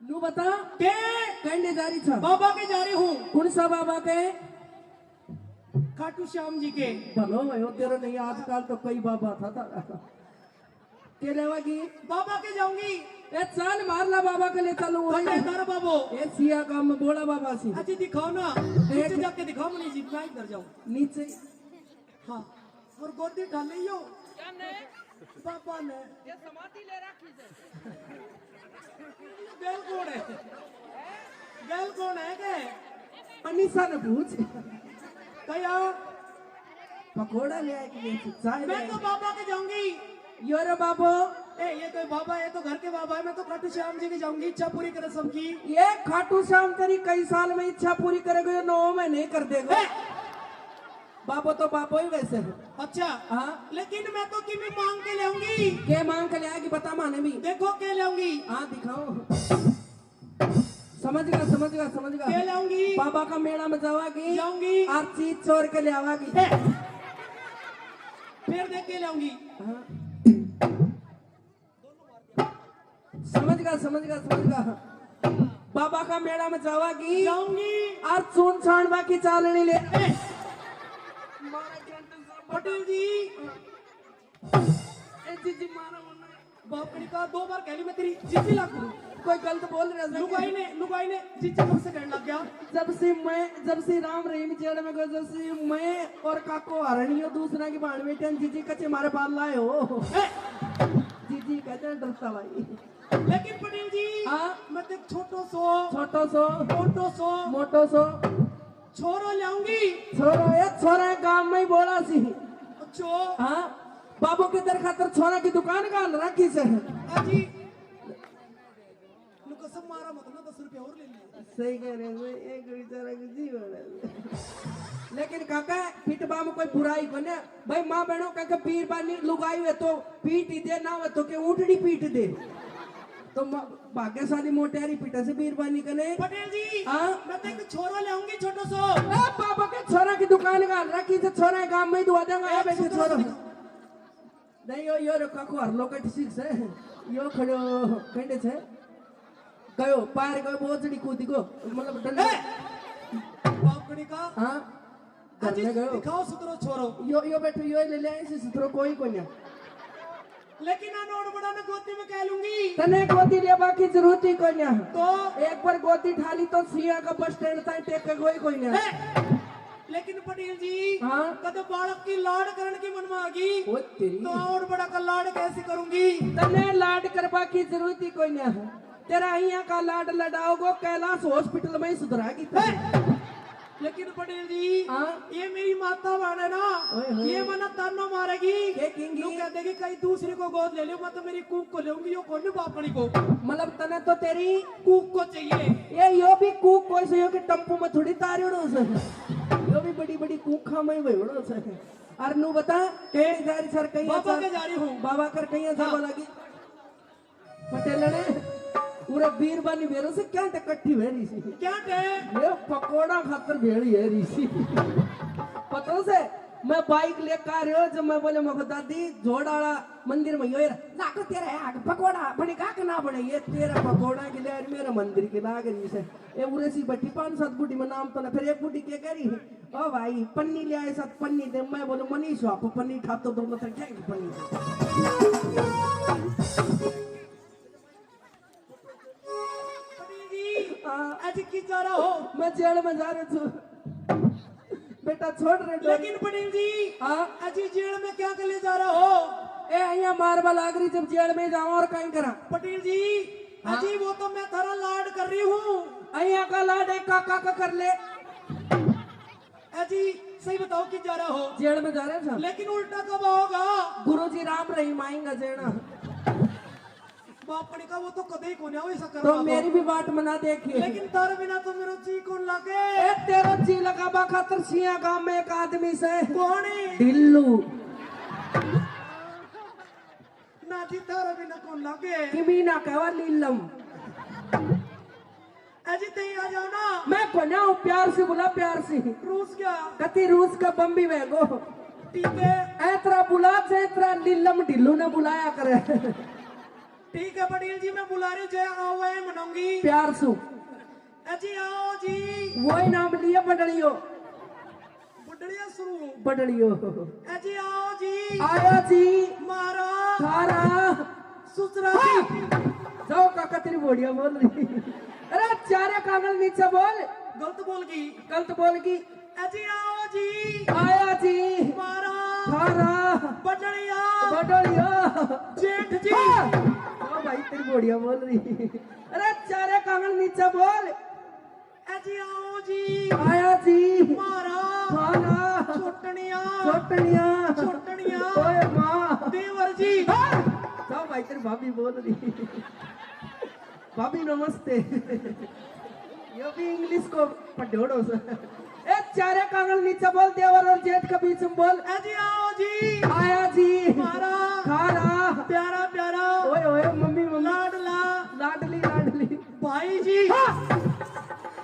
नू बता के कहने जा रही था बाबा के जा रही हूँ। कौन सा बाबा के? खाटू श्याम जी के। भलो भयो तेरा नहीं, आजकल तो कई बाबा था के लेवागी बाबा के जाऊंगी। ए चाल मारला बाबा के ले चलो वही दारा बाबो ए सिया काम में बोला बाबा सी अच्छी दिखाओ ना, नीचे जाके दिखाओ मुझे जी, मैं इधर जाऊं नीचे। हाँ और गोदी ढाल लियो बाबा ने ये समाधि ले रखी है। गैल कौन है? गैल कौन है के? अनिसा ने पूछ कया पकोड़ा ले आए कि ये चाय मैं तो बाबा के जाऊंगी। यो रे बाबो ए ये तो बाबा है, तो घर के बाबा है। मैं तो खाटू श्याम जी के जाऊंगी, इच्छा पूरी करे सबकी। ये खाटू श्याम तेरी कई साल में इच्छा पूरी करेगा, ये 9 में नहीं कर देगा। बाबो तो बाबो ही वैसे है। अच्छा हाँ लेकिन मैं तो किमी मांग के लाऊंगी। के मांग के ले आएगी बता माने भी देखो के लाऊंगी। हाँ दिखाओ समझ गया समझ गया समझ के गया। लाऊंगी बाबा का मेला में जावागी जाऊंगी। और चीज चोर के ले आवागी। फिर देख के लाऊंगी। हाँ। समझ गया समझ गया समझ गया। बाबा का मेला में जावागी जाऊंगी और चून छाणवा की चालनी ले पटेल जी। ए जीजी मारा मुन्ना बापड़ी का 2 बार कहली मैं तेरी जीजी लाग दूं। कोई गलत बोल रहा है। लुगाई ने जीजी कब से कहने लग गया? जब से राम रहीम जेड़ में गो जब से मैं और काको हरणियो दूसरा की बाण बेटे जीजी कच्चे मारे बाल लाए हो। जीजी कहते हैं डरता भाई। लेकिन पटेल जी हाँ मैं तो छोटो सो मोटो सो छोरो लाऊंगी। छोरा गांव में ही बोला सी। अच्छो हाँ बाबू के दर खातर छोरा की दुकान का रखी से अजी कसम मारा मत ना, 10 रुपया और ले लिया। सही कह रहे हो एक बेचारा का जीवन है। लेकिन काका पीठ बा में कोई बुराई को ना भाई, माँ बहनों का पीर बानी लुगाई हुए तो पीट ही दे, ना हुए तो के ऊँटड़ी पीट दे। तो भाग्यशाली मोटियारी पीटा से पीर बानी कने। पटेल जी हाँ मैं तो एक छोरो लाऊंगी छोटो सो। बाबा के छोरा की दुकान का रखी से छोरा गांव में ही दुआ देंगे। आ बैठे छोरो नहीं यो रो काको हर लोकट सीख से यो खड़ो कहने से गयो पार गयो बोझड़ी कूदी को मतलब डंडा बापड़ी का। हाँ अजी करने गयो दिखाओ सुतरो छोरो। यो बैठो यो ले ले ऐसे सुतरो कोई को नहीं। लेकिन ना नोट बड़ा ना गोदी में कह लूंगी। तने गोदी ले बाकी जरूरत ही कोई नहीं। तो एक बार गोदी ठाली तो सिया का बस स्टैंड तक टेक के कोई नहीं। लेकिन पटेल जी हाँ कदम बालक की लाड करने की मन में आ गई वो तेरी तो और बड़ा का लाड कैसे करूंगी? तने लाड करवा की जरूरत ही कोई नहीं। तेरा यहाँ का लाड लड़ाओगो कैलाश हॉस्पिटल में ही सुधरागी। लेकिन पटेल जी हाँ ये मेरी माता बहन है ना, ये मना तानो मारेगी। लोग कहते हैं कि कहीं दूसरे को गोद ले लो, मैं तो मेरी कूक को लेऊंगी। यो कौन बापड़ी को मतलब तने तो तेरी कूक को चाहिए। ये यो भी कूक कोई से यो के टम्पू में थोड़ी तारियों से यो भी बड़ी बड़ी कूक खा में वही से। और नू बता के जारी सर कहीं बाबा के जा रही हूँ। बाबा कर कहीं ऐसा बोला कि पटेल ने पूरा वीर बानी बेरो से क्या टकट्ठी भेड़ी सी क्या टे ये पकोड़ा खातर भेड़ी है ऋषि। पता से मैं बाइक लेकर आ रही हूँ जब मैं बोले मको दादी जोड़ाड़ा मंदिर में यो लाको तेरा है पकोड़ा बने का ना बने ये तेरा पकोड़ा के लिए मेरा मंदिर के लाग रही से ये उरे सी बट्टी 5-7 बुढ़ी में नाम तो ना। फिर एक बुढ़ी क्या कह रही ओ भाई पन्नी ले आए 7 पन्नी दे। मैं बोले मनीष आप पन्नी खाते तो मतलब क्या पन्नी आज की जा रहा हो? मैं जेल में जा रही हूँ बेटा छोड़ रहे। लेकिन पटेल जी हाँ अजी जेल में क्या कर ले जा रहा हो? ए यहाँ मारबा लाग रही जब जेल में जाऊँ और कहीं करा। पटेल जी अजी वो तो मैं थारा लाड कर रही हूँ। यहाँ का लाड एक काका का कर ले। अजी सही बताओ कि जा रहा हो? जेल में जा रहे थे। लेकिन उल्टा कब होगा? गुरुजी राम रहीम आएंगे जेना बापड़ी का वो तो कदे ही कोने ऐसा कर। तो मेरी भी बात मना देखिए। लेकिन तार बिना तो मेरा जी कौन लागे? ए तेरा जी लगा खातर सिया गांव में एक आदमी से कौन है? ढिल्लू ना जी तार बिना कौन लागे? किमी ना कहवा लीलम। अजी तई आ जाओ ना। मैं कोना हूँ प्यार से बुला प्यार से। रूस क्या? कति रूस का बम्बी वेगो ठीक है। ऐतरा बुला से ऐतरा लीलम ढिल्लू ने बुलाया करे। ठीक है पटेल जी मैं बुला रही जय आओ है मनाऊंगी प्यार सु अजी आओ जी वही नाम लिया बडलियो बुढ़िया शुरू बडलियो अजी आओ जी आया जी मारा सारा सुसरा जाओ काका तेरी बोलिया बोल रही अरे चारे कागल नीचे बोल गलत बोल गई अजी आओ जी आया जी मारा सारा बटड़िया बडलियो जेठ जी जाओ भाई तेरी बोलिया बोल रही अरे चारे कागल नीचे बोल अजी आओ जी आया जी मारा सारा छोटनिया छोटनिया छोटनिया ओए माँ देवर जी जाओ भाई तेरी भाभी बोल रही भाभी नमस्ते ये भी इंग्लिश को पढ़ोड़ो से ए चारे कांगल नीचे बोल देवर और जेठ के बीच में बोल अजी आओ जी आया जी मारा खारा प्यारा प्यारा ओए ओए मम्मी मम्मी लाडला लाडली लाडली भाई जी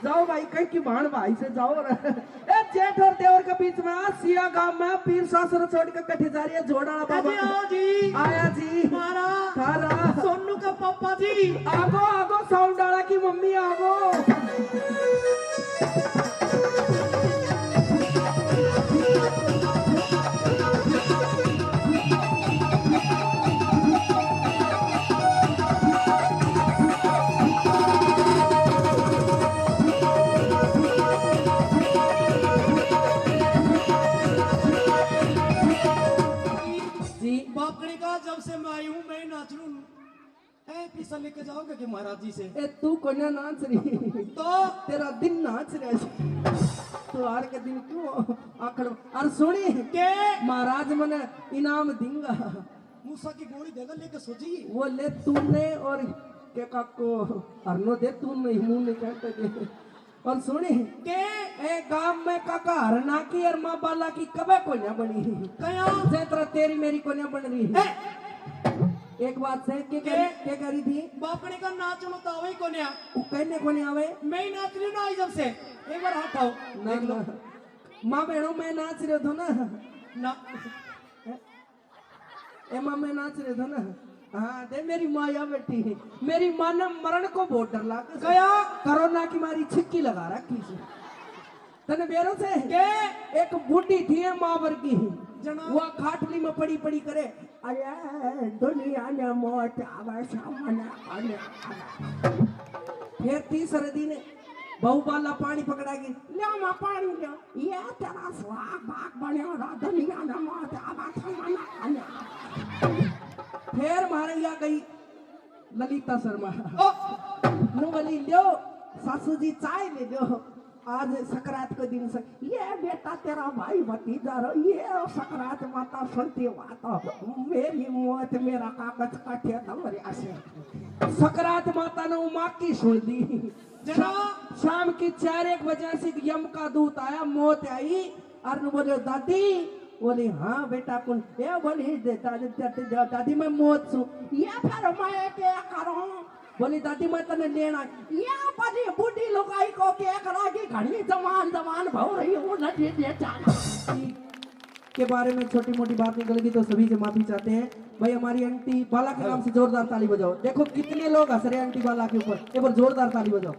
जाओ भाई कहीं की भाण भाई से जाओ ए जेठ और देवर के बीच में आज सिया गांव में पीर सासुर छोड़ के कठी जा रही है जोड़ाना बाबा अजी आओ जी आया जी मारा खारा सोनू का पापा जी आगो आगो साउंड डाला की मम्मी आगो बापड़ी का जब से मैं आई हूँ मैं नाच लूं ऐ पैसा लेके जाओगे कि महाराज जी से ए तू कोन्या नाच रही तो तेरा दिन नाच रहा तो आर के दिन क्यों आखड़ और सुनी के महाराज मने इनाम दूंगा मूसा की गोली देगा लेके सोची वो ले तूने और के काको हरनो दे तू नहीं मुंह नहीं कहते दे और सुनी के ए गांव में काका हरना की और माँ बाला की कबे कोन्या बनी कया जेतरा तेरी मेरी कोन्या बन रही है एक बात से के करी थी बापड़ी का नाचनो तो आवे कोन्या वो कहने कोने आवे मैं ही नाच रही ना आई जब से एक बार हाथ आओ ना ना माँ बहनों मैं नाच रहे थे ना ना ए माँ मैं नाच रहे थे ना हाँ दे मेरी माँ या बेटी मेरी माँ ने मरण को बहुत डर लगा कया कोरोना की मारी छिक्की लगा रखी थी तने बेरों से के एक बूढ़ी थी माँ वर्गी जना वो खाटली में पड़ी पड़ी करे अरे दुनिया ने मौत आवे सामने आने फिर तीसरे दिन बहु बाला पानी पकड़ागी ले माँ पानी ले ये तेरा स्वाग भाग बनेगा दुनिया ने मौत आवे सामने आने फिर मारे या गई ललिता शर्मा नु बोली लो सासू जी चाय ले लो आज सकरात के दिन से ये बेटा तेरा भाई भतीजा रो ये सकरात माता सुनती बात मेरी मौत मेरा कागज काटे तमरिया से सकरात माता ने माँ की सुन दी जना शाम की 4-1 बजे से यम का दूत आया मौत आई और बोले दादी बोली हाँ बेटा कौन ये बोली दादी मैं मौत सू ये फिर मैं क्या करूं बोली दादी मैं तने लेना ये बड़ी बूढ़ी लुगाई को क्या करागी घड़ी जवान जवान भाव रही वो नदी दे के बारे में छोटी मोटी बात निकल गई तो सभी से माफी चाहते हैं भाई हमारी आंटी बाला के नाम से जोरदार ताली बजाओ देखो कितने लोग हंस रहे हैं आंटी बाला के ऊपर एक बार जोरदार ताली बजाओ